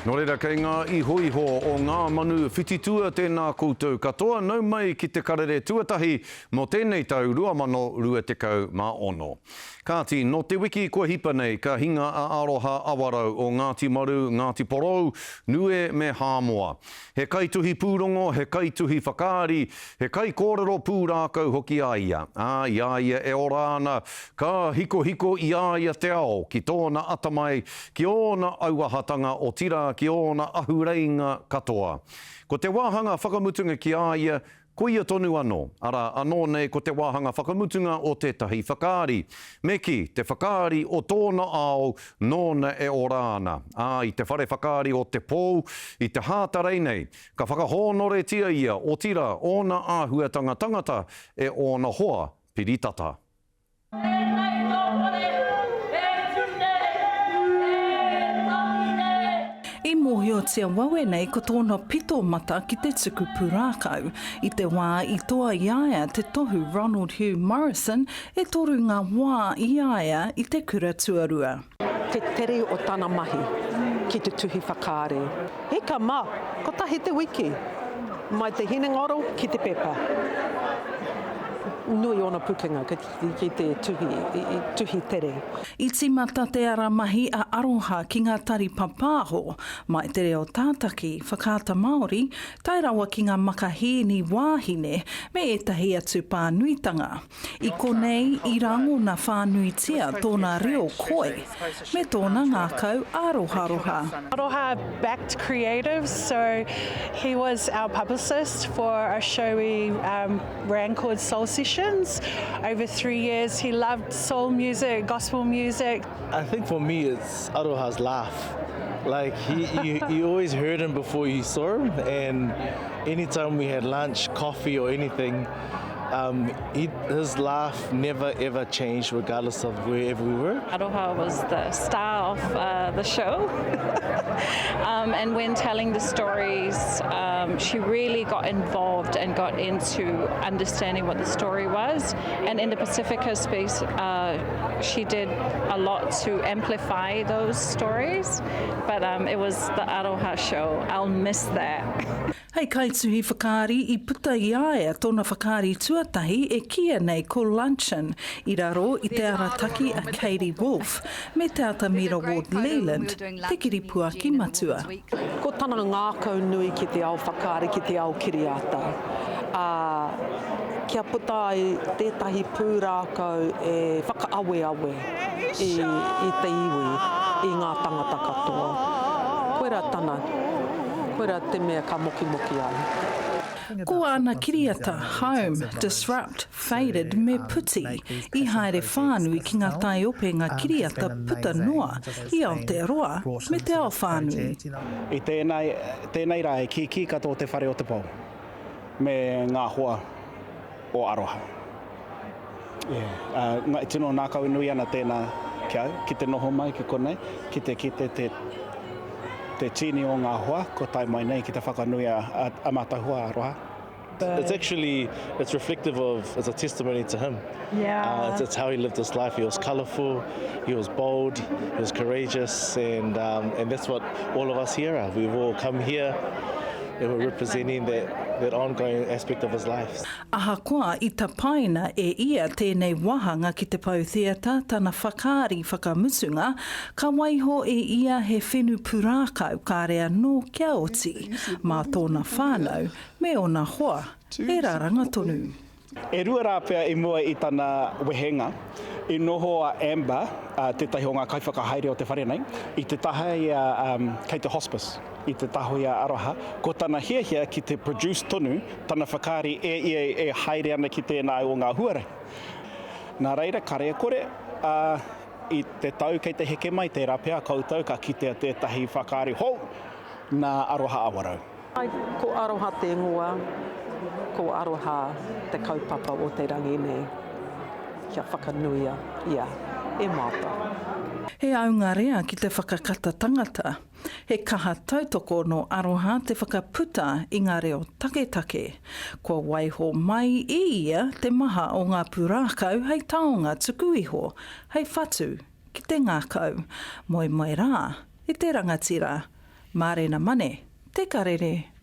Nō reira kei ngā iho o ngā manu whititua tēnā koutou katoa, nau mai ki te Karere tuatahi mō tēnei tau 2026. Kāti, no te wiki kua hipa nei, ka hinga a Aroha Awarau o Ngāti Maru, Ngāti Porou, Nue me Hāmoa. He kaituhi pūrongo, he kaituhi whakaari, he kai kōrero pūrākau hoki a ia. Ia e orāna, ka hiko i ia te ao, ki tōna atamai, ki ōna auahatanga o tira, ki ōna ahureinga katoa. Ko te wāhanga whakamutunga ki a ia, ko ia tonu anō. Ara, anō nei ko te wāhanga whakamutunga o tētahi whakaari. Meki, te whakaari o tōna ao, nōna e orāna. I te whare whakaari o Te Pou, i te hātarei nei, ka whakahōnore tia ia, o tira, ōna āhuatanga tangata, e ōna hoa piritata. I mōhiotia wawe nei ko tōna pito mata ki te tuku pūrākau. I te wā i toa iaia te tohu Ronald Hugh Morrison e toru ngā wā iaia i te kura tuarua. Te tere o tāna mahi ki te tuhi whakaare. Heka mā, ko tahi te wiki. Mai te hinengaro ki te pepa. Nui ona pukenga ki te tuhi tere. I timata te ara mahi a Aroha ki ngā tari papāho, mai te reo tātaki, whakata Māori, tai rawa ki ngā makahēni wāhine, me etahi atu pānuitanga. I konei, i rango na whānuitia tōna reo koe, me tōna ngākau aroha. Aroha backed creatives, so he was our publicist for a show we ran called Soul Sessions. Over 3 years, he loved soul music, gospel music. I think for me, it's Aroha's laugh. Like, you always heard him before you saw him, and anytime we had lunch, coffee or anything, his laugh never ever changed regardless of wherever we were. Aroha was the star of the show and when telling the stories she really got involved and got into understanding what the story was, and in the Pacifica space she did a lot to amplify those stories, but it was the Aroha show. I'll miss that. Hei kaituhi whakaari i puta i aia tōna whakaari tuatahi e kia nei ko luncheon i raro i te arataki a Katie Wolf me te Atamira Ward Leland, te kiripua ki matua. Ko tāna ngākau nui ki te ao whakaari, ki te ao kiriata. Kia puta i tētahi pūrākau e whakaawe i te iwi i ngā tangata katoa. Koera tāna. Koera te mea ka moki ai. Ko ana kiriata, home, disrupt, faded, me puti. I haere whānui ki ngā tai ope ngā kiriata puta noa i Aotearoa me te ao whānui. I tēnei rai ki katoa te whare o Te Pou me ngā hoa o Aroha. Ngā tino nā kau nui ana tēnā kia, ki te noho mai ki konei, ki te tini o ngā hoa, ko tai mai nei ki te whakanui a matahua Aroha. It's reflective of, it's a testimony to him. Yeah. It's how he lived his life. He was colourful, he was bold, he was courageous, and that's what all of us here are. We've all come here and we're representing that ongoing aspect of his life. Ahakoa i ta paina e ia tēnei wahanga ki Te Pou Theatre tana whakaari whakamutunga, ka waiho e ia he whenu pūrākau kārea no kia oti, mā tōna whānau, me ona hoa, e raranga tonu. E rua rā pia i mua i tana wehenga, i noho a Amber, tētahi o ngā kaiwhakahaere o te whare nei, i te tahai kei te hospice, i te tahui a Aroha, ko tana hiahia ki te produce tonu, tana whakaari e haere ana ki tēnā o ngā huare. Nā reira, kare kore, i te tau kei te heke mai, te rapea koutou ka kitea tētahi whakaari hou, nā Aroha Awarau. Ai, ko Aroha te ngua, ko Aroha te kaupapa o te rangi nei. Kia whakanuia, ia, e māta. He aunga rea ki te whakakata tangata. He kaha tautoko no Aroha te whakaputa i ngā reo take. Kua waiho mai i ia te maha o ngā pūrākau hei taonga tuku iho, hei whatu ki te ngākau. Moi rā, i te rangatira, Mārena mane, te karere.